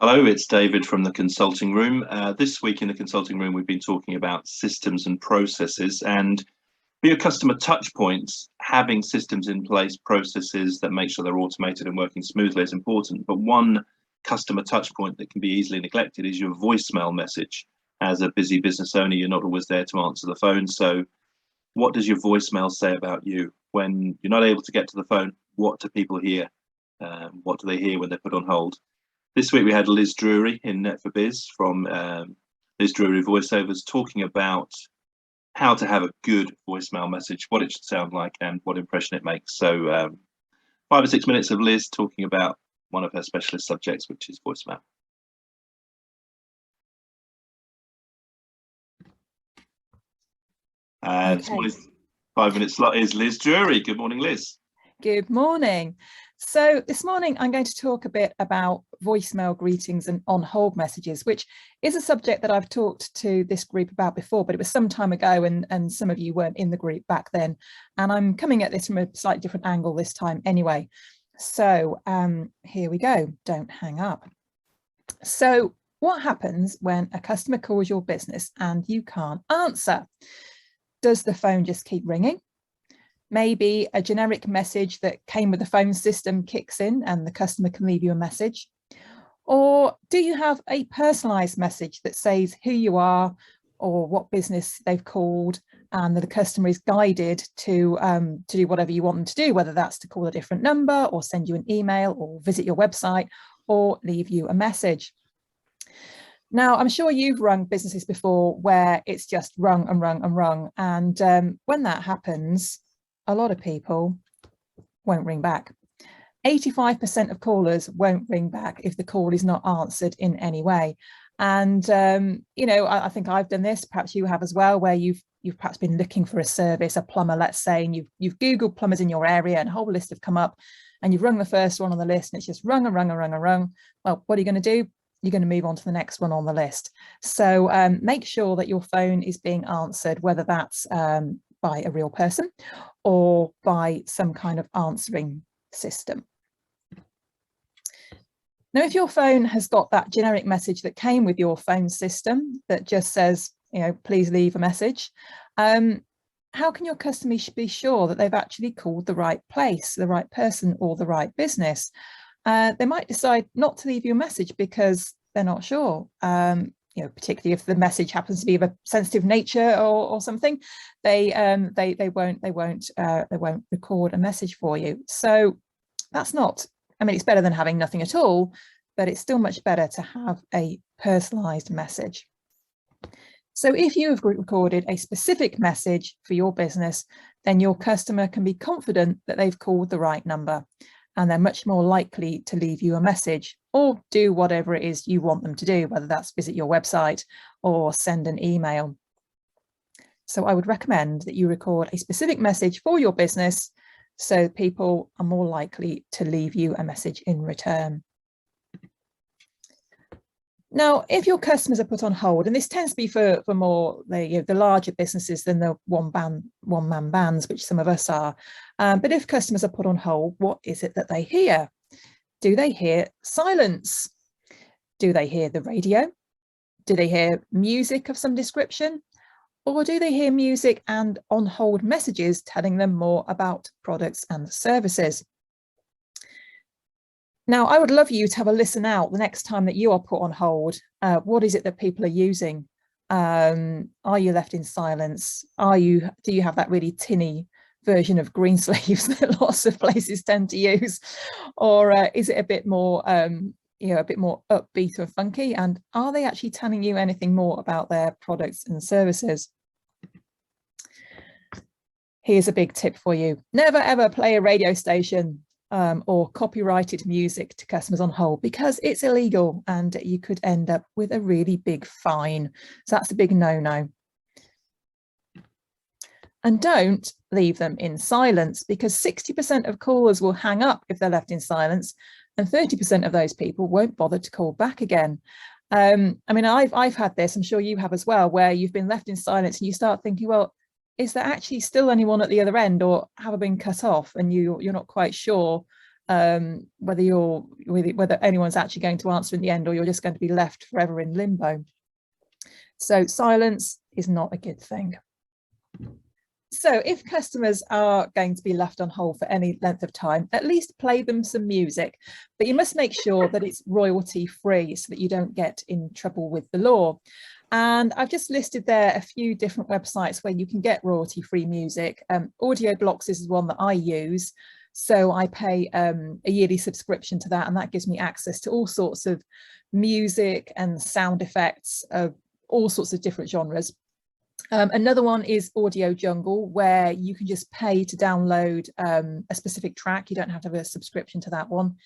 Hello, it's David from the consulting room. This week in the consulting room, we've been talking about systems and processes, and for your customer touch points, having systems in place, processes that make sure they're automated and working smoothly is important. But one customer touch point that can be easily neglected is your voicemail message. As a busy business owner, you're not always there to answer the phone. So what does your voicemail say about you? When you're not able to get to the phone, what do people hear? What do they hear when they're put on hold? This week we had Liz Drury in Net4Bizz from Liz Drury Voiceovers talking about how to have a good voicemail message, what it should sound like and what impression it makes. So 5 or 6 minutes of Liz talking about one of her specialist subjects, which is voicemail. And this morning's 5 minute slot is Liz Drury. Good morning, Liz. Good morning. So this morning I'm going to talk a bit about voicemail greetings and on-hold messages, which is a subject that I've talked to this group about before, but it was some time ago and some of you weren't in the group back then. And I'm coming at this from a slightly different angle this time anyway. So here we go. Don't hang up. So what happens when a customer calls your business and you can't answer? Does the phone just keep ringing? Maybe a generic message that came with the phone system kicks in and the customer can leave you a message. Or do you have a personalized message that says who you are or what business they've called, and that the customer is guided to do whatever you want them to do, whether that's to call a different number or send you an email or visit your website or leave you a message. Now, I'm sure you've rung businesses before where it's just rung and rung and rung. And when that happens, a lot of people won't ring back. 85% of callers won't ring back if the call is not answered in any way. And, you know, I think I've done this, perhaps you have as well, where you've perhaps been looking for a service, a plumber, let's say, and you've Googled plumbers in your area and a whole list have come up and you've rung the first one on the list and it's just rung and rung and rung and rung. Well, what are you going to do? You're going to move on to the next one on the list. So make sure that your phone is being answered, whether that's by a real person or by some kind of answering system. Now, if your phone has got that generic message that came with your phone system that just says, you know, please leave a message, how can your customer be sure that they've actually called the right place, the right person or the right business? They might decide not to leave you a message because they're not sure. You know, particularly if the message happens to be of a sensitive nature or something, they won't record a message for you. So that's not, I mean, it's better than having nothing at all, but it's still much better to have a personalized message. So if you have recorded a specific message for your business, then your customer can be confident that they've called the right number, and they're much more likely to leave you a message or do whatever it is you want them to do, whether that's visit your website or send an email. So I would recommend that you record a specific message for your business so people are more likely to leave you a message in return. Now, if your customers are put on hold, and this tends to be for more the larger businesses than the one-man bands, which some of us are, but if customers are put on hold, what is it that they hear? Do they hear silence? Do they hear the radio? Do they hear music of some description? Or do they hear music and on-hold messages telling them more about products and services? Now, I would love you to have a listen out the next time that you are put on hold. What is it that people are using? Are you left in silence? Do you have that really tinny version of Greensleeves that lots of places tend to use? Or is it a bit more, you know, a bit more upbeat or funky? And are they actually telling you anything more about their products and services? Here's a big tip for you. Never ever play a radio station or copyrighted music to customers on hold, because it's illegal and you could end up with a really big fine. So that's a big no-no. And don't leave them in silence, because 60% of callers will hang up if they're left in silence, and 30% of those people won't bother to call back again. I mean, I've had this, I'm sure you have as well, where you've been left in silence and you start thinking, well, is there actually still anyone at the other end, or have I been cut off? And you're not quite sure whether anyone's actually going to answer in the end, or you're just going to be left forever in limbo. So silence is not a good thing. So if customers are going to be left on hold for any length of time, at least play them some music, but you must make sure that it's royalty free so that you don't get in trouble with the law. And I've just listed there a few different websites where you can get royalty free music. Audio Blocks is one that I use. So I pay a yearly subscription to that, and that gives me access to all sorts of music and sound effects of all sorts of different genres. Another one is Audio Jungle, where you can just pay to download a specific track. You don't have to have a subscription to that one.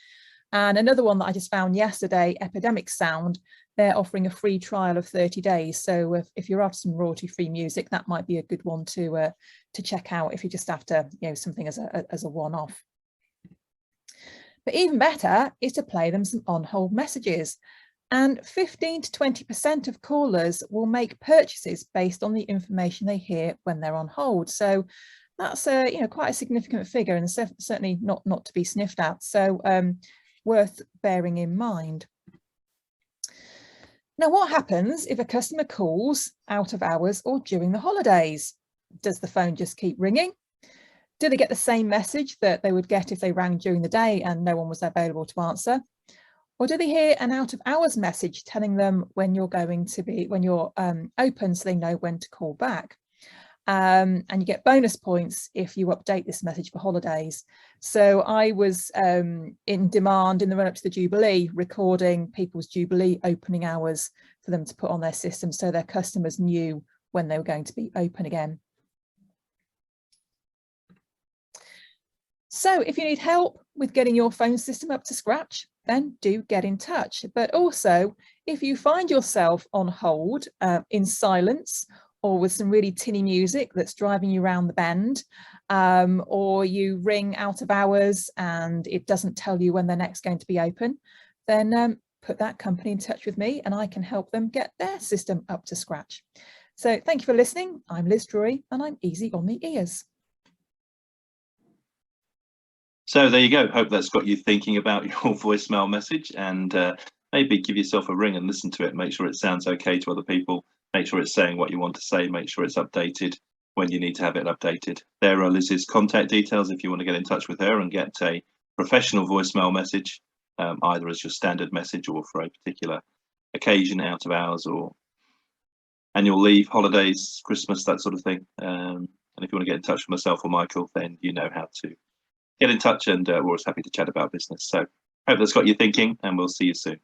And another one that I just found yesterday, Epidemic Sound, they're offering a free trial of 30 days. So if you're after some royalty-free music, that might be a good one to check out if you just after, you know, something as a one-off. But even better is to play them some on-hold messages. And 15 to 20% of callers will make purchases based on the information they hear when they're on hold. So that's quite a significant figure, and certainly not to be sniffed at. So worth bearing in mind. Now, what happens if a customer calls out of hours or during the holidays? Does the phone just keep ringing? Do they get the same message that they would get if they rang during the day and no one was available to answer? Or do they hear an out of hours message telling them when you're open, so they know when to call back? And you get bonus points if you update this message for holidays. So I was in demand in the run up to the Jubilee, recording people's Jubilee opening hours for them to put on their system so their customers knew when they were going to be open again. So if you need help with getting your phone system up to scratch, then do get in touch. But also, if you find yourself on hold in silence, or with some really tinny music that's driving you around the bend, or you ring out of hours and it doesn't tell you when they're next going to be open, then put that company in touch with me and I can help them get their system up to scratch. So thank you for listening. I'm Liz Drury and I'm easy on the ears. So there you go. Hope that's got you thinking about your voicemail message, and maybe give yourself a ring and listen to it. Make sure it sounds okay to other people. Make sure it's saying what you want to say. Make sure it's updated when you need to have it updated. There are Liz's contact details if you want to get in touch with her and get a professional voicemail message, either as your standard message or for a particular occasion, out of hours or annual leave, holidays, Christmas, that sort of thing. And if you want to get in touch with myself or Michael, then you know how to get in touch, and we're always happy to chat about business. So hope that's got you thinking, and we'll see you soon.